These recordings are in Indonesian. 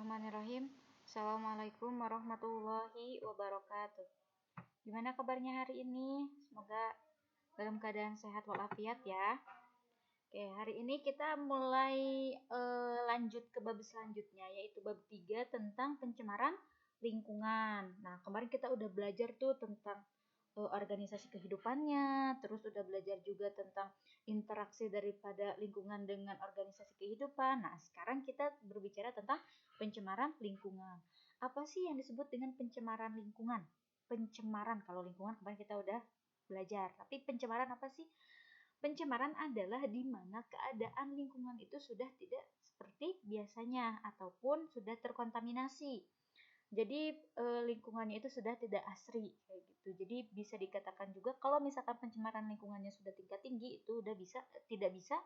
Bismillahirrahmanirrahim. Assalamualaikum warahmatullahi wabarakatuh. Gimana kabarnya hari ini? Semoga dalam keadaan sehat walafiat ya. Oke, hari ini kita mulai lanjut ke bab selanjutnya, yaitu bab 3 tentang pencemaran lingkungan. Nah, kemarin kita udah belajar tuh tentang organisasi kehidupannya, terus udah belajar juga tentang interaksi daripada lingkungan dengan organisasi kehidupan. Nah, sekarang kita berbicara tentang pencemaran lingkungan. Apa sih yang disebut dengan pencemaran lingkungan? Pencemaran, kalau lingkungan kemarin kita udah belajar. Tapi pencemaran apa sih? Pencemaran adalah di mana keadaan lingkungan itu sudah tidak seperti biasanya ataupun sudah terkontaminasi. Jadi lingkungannya itu sudah tidak asri kayak gitu. Jadi bisa dikatakan juga kalau misalkan pencemaran lingkungannya sudah tingkat tinggi, itu udah tidak bisa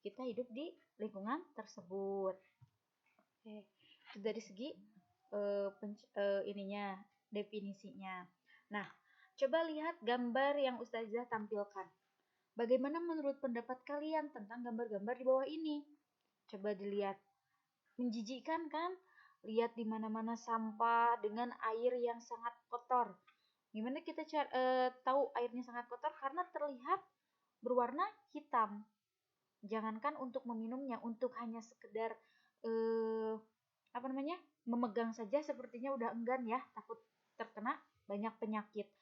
kita hidup di lingkungan tersebut. Oke, itu dari segi definisinya. Nah, coba lihat gambar yang Ustazah tampilkan. Bagaimana menurut pendapat kalian tentang gambar-gambar di bawah ini? Coba dilihat. Menjijikkan kan? Lihat di mana-mana sampah dengan air yang sangat kotor. Gimana kita tahu airnya sangat kotor? Karena terlihat berwarna hitam. Jangankan untuk meminumnya, untuk hanya sekedar memegang saja sepertinya udah enggan ya, takut terkena banyak penyakit.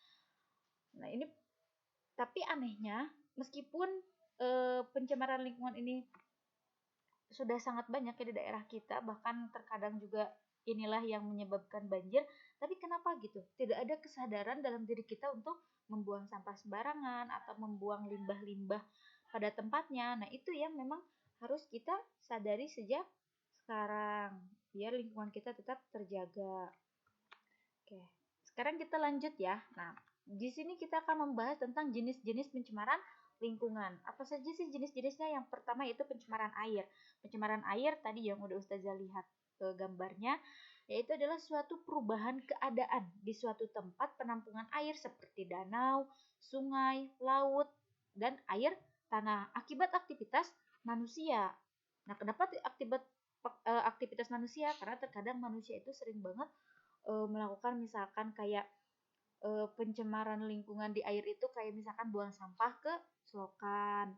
Nah, ini tapi anehnya, meskipun pencemaran lingkungan ini sudah sangat banyak ya di daerah kita, bahkan terkadang juga inilah yang menyebabkan banjir, tapi kenapa gitu? Tidak ada kesadaran dalam diri kita untuk membuang sampah sembarangan atau membuang limbah-limbah pada tempatnya. Nah, itu yang memang harus kita sadari sejak sekarang, biar lingkungan kita tetap terjaga. Oke, sekarang kita lanjut ya. Nah, di sini kita akan membahas tentang jenis-jenis pencemaran lingkungan. Apa saja sih jenis-jenisnya? Yang pertama itu pencemaran air. Pencemaran air tadi yang udah Ustazah lihat gambarnya, yaitu adalah suatu perubahan keadaan di suatu tempat penampungan air seperti danau, sungai, laut, dan air tanah akibat aktivitas manusia. Nah, kenapa aktivitas manusia? Karena terkadang manusia itu sering banget melakukan misalkan kayak pencemaran lingkungan di air itu, kayak misalkan buang sampah ke selokan.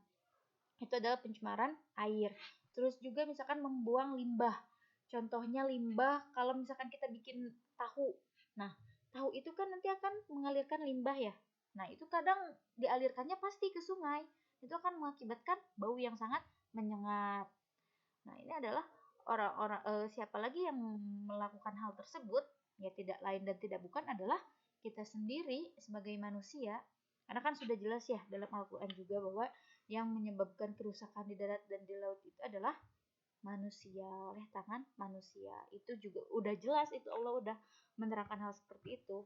Itu adalah pencemaran air. Terus juga misalkan membuang limbah. Contohnya limbah kalau misalkan kita bikin tahu. Nah, tahu itu kan nanti akan mengalirkan limbah ya. Nah, itu kadang dialirkannya pasti ke sungai. Itu akan mengakibatkan bau yang sangat menyengat. Nah, ini adalah orang-orang siapa lagi yang melakukan hal tersebut? Ya tidak lain dan tidak bukan adalah kita sendiri sebagai manusia. Karena kan sudah jelas ya dalam Al-Quran juga bahwa yang menyebabkan kerusakan di darat dan di laut itu adalah manusia, oleh tangan manusia. Itu juga udah jelas, itu Allah udah menerangkan hal seperti itu.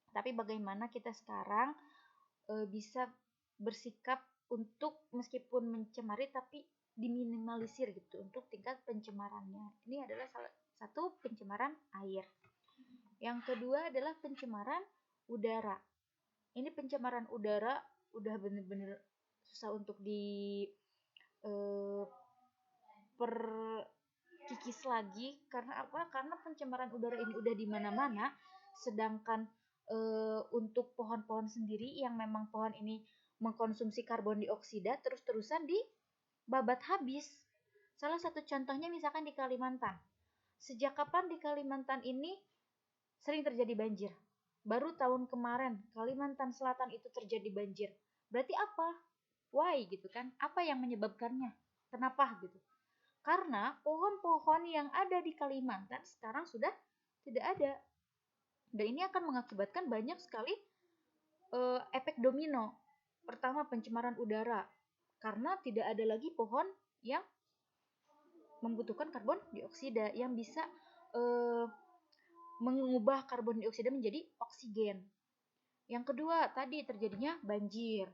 Tapi bagaimana kita sekarang bisa bersikap untuk meskipun mencemari tapi diminimalisir gitu untuk tingkat pencemarannya. Ini adalah salah satu pencemaran air. Yang kedua adalah pencemaran udara. Ini pencemaran udara udah bener-bener susah untuk perkikis lagi. Karena apa? Karena pencemaran udara ini udah di mana-mana. Sedangkan untuk pohon-pohon sendiri yang memang pohon ini mengkonsumsi karbon dioksida terus-terusan dibabat habis. Salah satu contohnya misalkan di Kalimantan. Sejak kapan di Kalimantan ini sering terjadi banjir? Baru tahun kemarin Kalimantan Selatan itu terjadi banjir. Berarti apa? Why gitu kan? Apa yang menyebabkannya? Kenapa gitu? Karena pohon-pohon yang ada di Kalimantan sekarang sudah tidak ada. Dan ini akan mengakibatkan banyak sekali efek domino. Pertama, pencemaran udara. Karena tidak ada lagi pohon yang membutuhkan karbon dioksida yang bisa mengubah karbon dioksida menjadi oksigen. Yang kedua, tadi terjadinya banjir.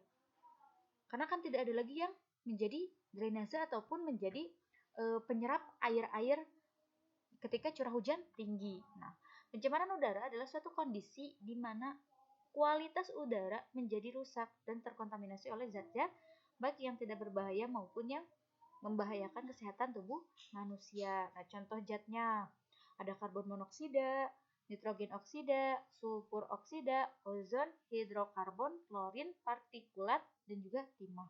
Karena kan tidak ada lagi yang menjadi drainase ataupun menjadi penyerap air-air ketika curah hujan tinggi. Nah, pencemaran udara adalah suatu kondisi di mana kualitas udara menjadi rusak dan terkontaminasi oleh zat-zat baik yang tidak berbahaya maupun yang membahayakan kesehatan tubuh manusia. Nah, contoh zatnya ada karbon monoksida, nitrogen oksida, sulfur oksida, ozon, hidrokarbon, klorin, partikulat, dan juga timah.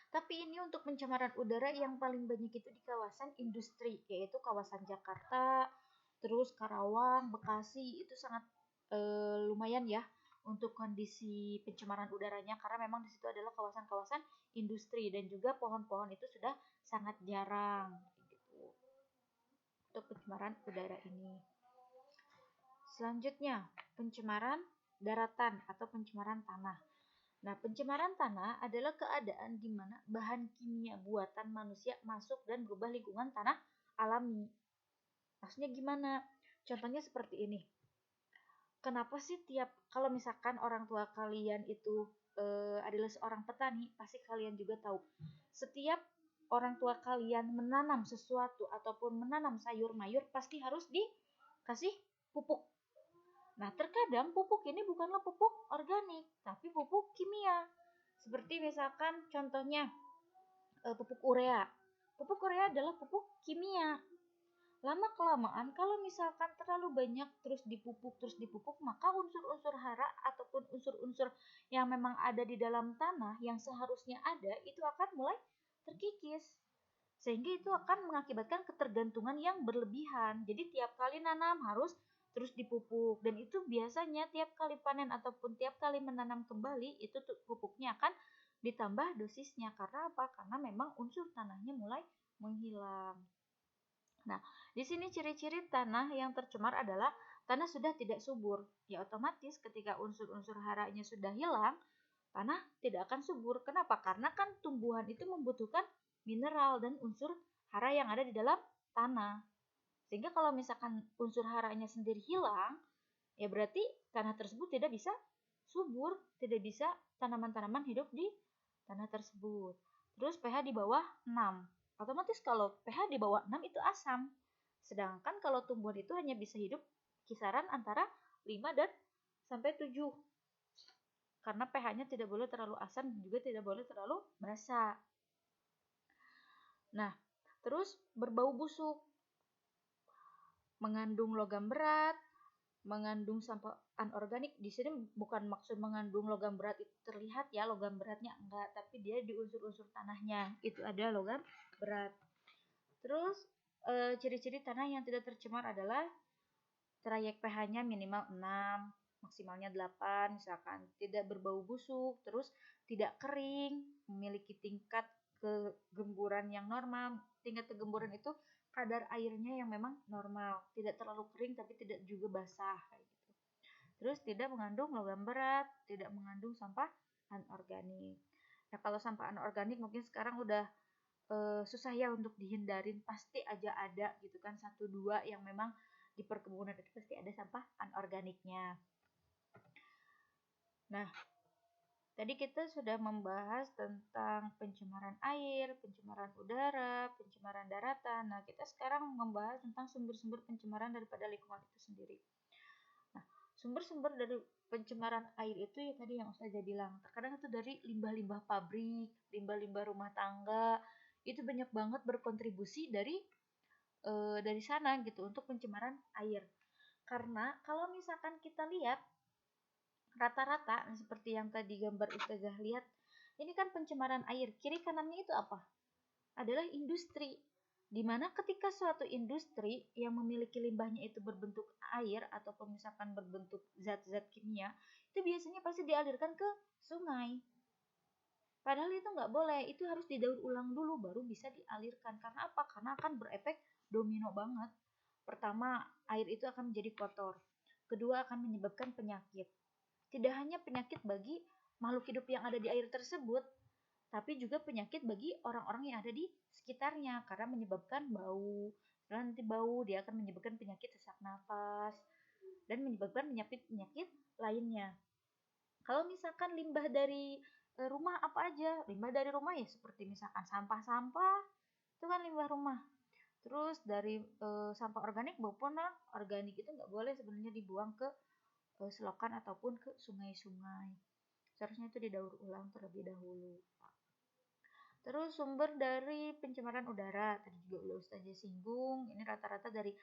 Tapi ini untuk pencemaran udara yang paling banyak itu di kawasan industri, yaitu kawasan Jakarta, terus Karawang, Bekasi, itu sangat lumayan ya untuk kondisi pencemaran udaranya, karena memang di situ adalah kawasan-kawasan industri dan juga pohon-pohon itu sudah sangat jarang gitu untuk pencemaran udara ini. Selanjutnya, pencemaran daratan atau pencemaran tanah. Nah, pencemaran tanah adalah keadaan di mana bahan kimia buatan manusia masuk dan berubah lingkungan tanah alami. Maksudnya gimana? Contohnya seperti ini. Kenapa sih kalau misalkan orang tua kalian itu adalah seorang petani, pasti kalian juga tahu. Setiap orang tua kalian menanam sesuatu ataupun menanam sayur mayur pasti harus dikasih pupuk. Nah, terkadang pupuk ini bukanlah pupuk organik, tapi pupuk kimia. Seperti misalkan contohnya pupuk urea. Pupuk urea adalah pupuk kimia. Lama-kelamaan kalau misalkan terlalu banyak terus dipupuk, maka unsur-unsur hara ataupun unsur-unsur yang memang ada di dalam tanah yang seharusnya ada itu akan mulai terkikis. Sehingga itu akan mengakibatkan ketergantungan yang berlebihan. Jadi tiap kali nanam harus terus dipupuk, dan itu biasanya tiap kali panen ataupun tiap kali menanam kembali itu pupuknya akan ditambah dosisnya. Karena apa? Karena memang unsur tanahnya mulai menghilang. Nah, di sini ciri-ciri tanah yang tercemar adalah tanah sudah tidak subur. Ya otomatis ketika unsur-unsur haranya sudah hilang, tanah tidak akan subur. Kenapa? Karena kan tumbuhan itu membutuhkan mineral dan unsur hara yang ada di dalam tanah. Sehingga kalau misalkan unsur haranya sendiri hilang, ya berarti tanah tersebut tidak bisa subur, tidak bisa tanaman-tanaman hidup di tanah tersebut. Terus pH di bawah 6. Otomatis kalau pH di bawah 6 itu asam. Sedangkan kalau tumbuhan itu hanya bisa hidup kisaran antara 5 dan sampai 7. Karena pH-nya tidak boleh terlalu asam dan juga tidak boleh terlalu basa. Nah, terus berbau busuk, mengandung logam berat, mengandung sampah anorganik. Di sini bukan maksud mengandung logam berat itu terlihat ya logam beratnya, enggak, tapi dia di unsur-unsur tanahnya itu ada logam berat. Terus ciri-ciri tanah yang tidak tercemar adalah trayek pH-nya minimal 6, maksimalnya 8 misalkan, tidak berbau busuk, terus tidak kering, memiliki tingkat kegemburan yang normal. Tingkat kegemburan itu kadar airnya yang memang normal, tidak terlalu kering tapi tidak juga basah kayak gitu. Terus tidak mengandung logam berat, tidak mengandung sampah anorganik. Nah, kalau sampah anorganik mungkin sekarang udah susah ya untuk dihindarin, pasti aja ada gitu kan, 1-2 yang memang di perkebunan itu pasti ada sampah anorganiknya. Nah, tadi kita sudah membahas tentang pencemaran air, pencemaran udara, pencemaran daratan. Nah, kita sekarang membahas tentang sumber-sumber pencemaran daripada lingkungan itu sendiri. Nah, sumber-sumber dari pencemaran air itu ya tadi yang Ustazah bilang. Terkadang itu dari limbah-limbah pabrik, limbah-limbah rumah tangga. Itu banyak banget berkontribusi dari sana gitu untuk pencemaran air. Karena kalau misalkan kita lihat rata-rata seperti yang tadi gambar Ustazah lihat, ini kan pencemaran air. Kiri kanannya itu apa? Adalah industri. Dimana ketika suatu industri yang memiliki limbahnya itu berbentuk air ataupun misalkan berbentuk zat-zat kimia, itu biasanya pasti dialirkan ke sungai. Padahal itu nggak boleh, itu harus didaur ulang dulu baru bisa dialirkan. Karena apa? Karena akan berefek domino banget. Pertama, air itu akan menjadi kotor. Kedua, akan menyebabkan penyakit. Tidak hanya penyakit bagi makhluk hidup yang ada di air tersebut, tapi juga penyakit bagi orang-orang yang ada di sekitarnya karena menyebabkan bau. Dan nanti bau dia akan menyebabkan penyakit sesak nafas dan menyebabkan penyakit-penyakit lainnya. Kalau misalkan limbah dari rumah apa aja? Limbah dari rumah ya seperti misalkan sampah-sampah, itu kan limbah rumah. Terus dari sampah organik maupun non organik itu nggak boleh sebenarnya dibuang ke selokan ataupun ke sungai-sungai. Seharusnya itu didaur ulang terlebih dahulu. Terus sumber dari pencemaran udara, tadi juga udah Ustazah singgung, ini rata-rata dari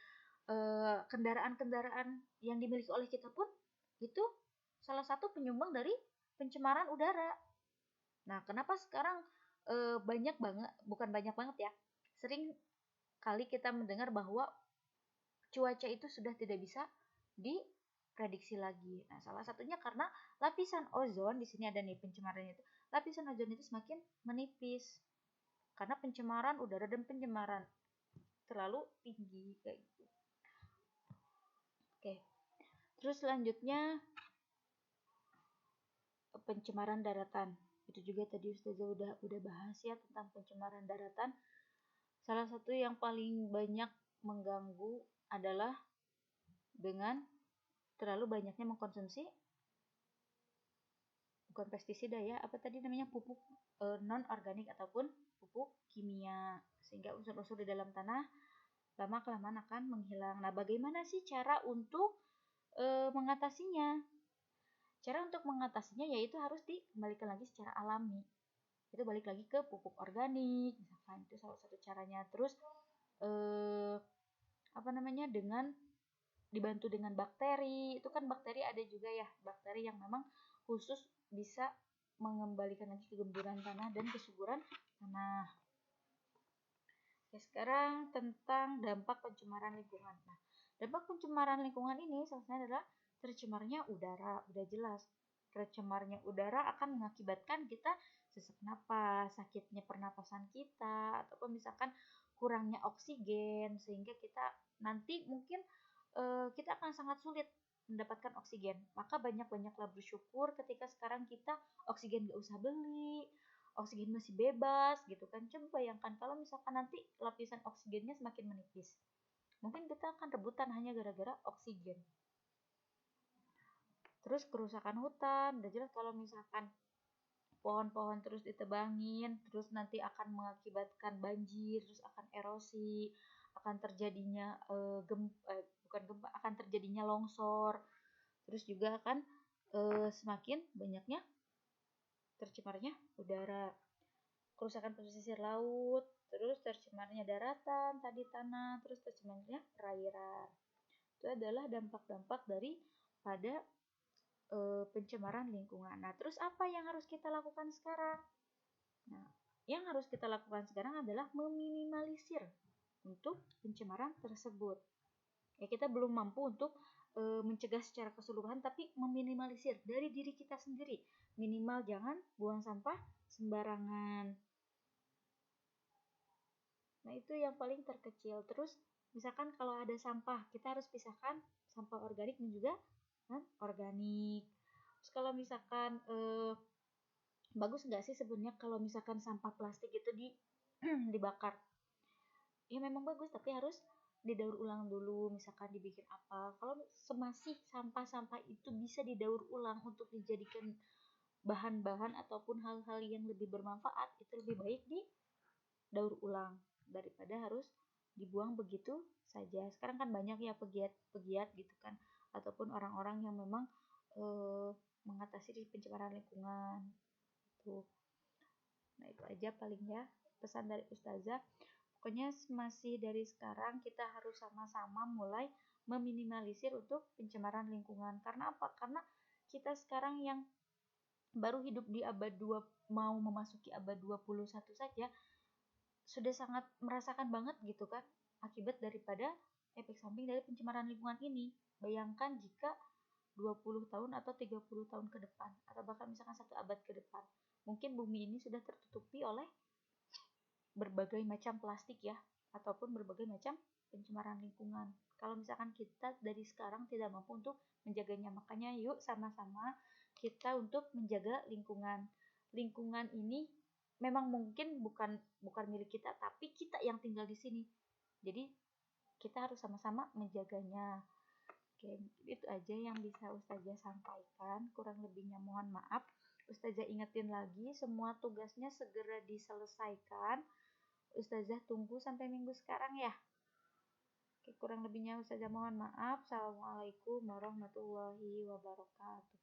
kendaraan-kendaraan yang dimiliki oleh kita pun itu salah satu penyumbang dari pencemaran udara. Nah, kenapa sekarang banyak banget, bukan banyak banget ya, sering kali kita mendengar bahwa cuaca itu sudah tidak bisa diprediksi lagi. Nah, salah satunya karena lapisan ozon, di sini ada nih pencemarannya itu, lapisan ozon itu semakin menipis karena pencemaran udara dan pencemaran terlalu tinggi kayak gitu. Oke. Terus selanjutnya pencemaran daratan. Itu juga tadi Ustazah udah bahas ya tentang pencemaran daratan. Salah satu yang paling banyak mengganggu adalah dengan terlalu banyaknya mengkonsumsi, bukan pestisida ya, apa tadi namanya, pupuk non organik ataupun pupuk kimia, sehingga unsur-unsur di dalam tanah lama kelamaan akan menghilang. Nah, bagaimana sih cara untuk mengatasinya? Cara untuk mengatasinya yaitu harus dikembalikan lagi secara alami. Itu balik lagi ke pupuk organik, misalkan itu salah satu caranya. Terus dengan dibantu dengan bakteri, itu kan bakteri ada juga ya, bakteri yang memang khusus bisa mengembalikan lagi kegemburan tanah dan kesuburan tanah. Oke, sekarang tentang dampak pencemaran lingkungan. Nah, dampak pencemaran lingkungan ini salah satunya adalah tercemarnya udara, udah jelas. Tercemarnya udara akan mengakibatkan kita sesak napas, sakitnya pernapasan kita, ataupun misalkan kurangnya oksigen, sehingga kita nanti mungkin kita akan sangat sulit mendapatkan oksigen. Maka banyak-banyaklah bersyukur ketika sekarang kita oksigen gak usah beli, oksigen masih bebas gitu kan. Coba bayangkan kalau misalkan nanti lapisan oksigennya semakin menipis. Mungkin kita akan rebutan hanya gara-gara oksigen. Terus kerusakan hutan, udah jelas kalau misalkan pohon-pohon terus ditebangin, terus nanti akan mengakibatkan banjir, terus akan erosi, akan terjadinya akan terjadinya longsor, terus juga akan semakin banyaknya tercemarnya udara, kerusakan pesisir laut, terus tercemarnya daratan, tadi tanah, terus tercemarnya perairan. Itu adalah dampak-dampak dari pada pencemaran lingkungan. Nah, terus apa yang harus kita lakukan sekarang? Nah, yang harus kita lakukan sekarang adalah meminimalisir untuk pencemaran tersebut. Ya, kita belum mampu untuk mencegah secara keseluruhan, tapi meminimalisir dari diri kita sendiri. Minimal jangan buang sampah sembarangan. Nah, itu yang paling terkecil. Terus, misalkan kalau ada sampah, kita harus pisahkan sampah organik dan juga organik. Terus kalau misalkan bagus nggak sih sebenarnya kalau misalkan sampah plastik itu dibakar? Ya memang bagus, tapi harus didaur ulang dulu, misalkan dibikin apa. Kalau semasih sampah-sampah itu bisa didaur ulang untuk dijadikan bahan-bahan ataupun hal-hal yang lebih bermanfaat, itu lebih baik didaur ulang daripada harus dibuang begitu saja. Sekarang kan banyak ya pegiat-pegiat gitu kan, ataupun orang-orang yang memang mengatasi pencemaran lingkungan itu. Nah, itu aja paling ya pesan dari Ustazah. Pokoknya masih dari sekarang kita harus sama-sama mulai meminimalisir untuk pencemaran lingkungan. Karena apa? Karena kita sekarang yang baru hidup di abad 2, mau memasuki abad 21 saja, sudah sangat merasakan banget gitu kan akibat daripada efek samping dari pencemaran lingkungan ini. Bayangkan jika 20 tahun atau 30 tahun ke depan, atau bahkan misalkan 1 abad ke depan, mungkin bumi ini sudah tertutupi oleh berbagai macam plastik ya, ataupun berbagai macam pencemaran lingkungan. Kalau misalkan kita dari sekarang tidak mampu untuk menjaganya, makanya yuk sama-sama kita untuk menjaga lingkungan. Lingkungan ini memang mungkin bukan milik kita, tapi kita yang tinggal di sini. Jadi kita harus sama-sama menjaganya. Oke, itu aja yang bisa Ustazah sampaikan. Kurang lebihnya mohon maaf. Ustazah ingetin lagi, semua tugasnya segera diselesaikan. Ustazah tunggu sampai minggu sekarang ya. Oke, kurang lebihnya Ustazah mohon maaf. Assalamualaikum warahmatullahi wabarakatuh.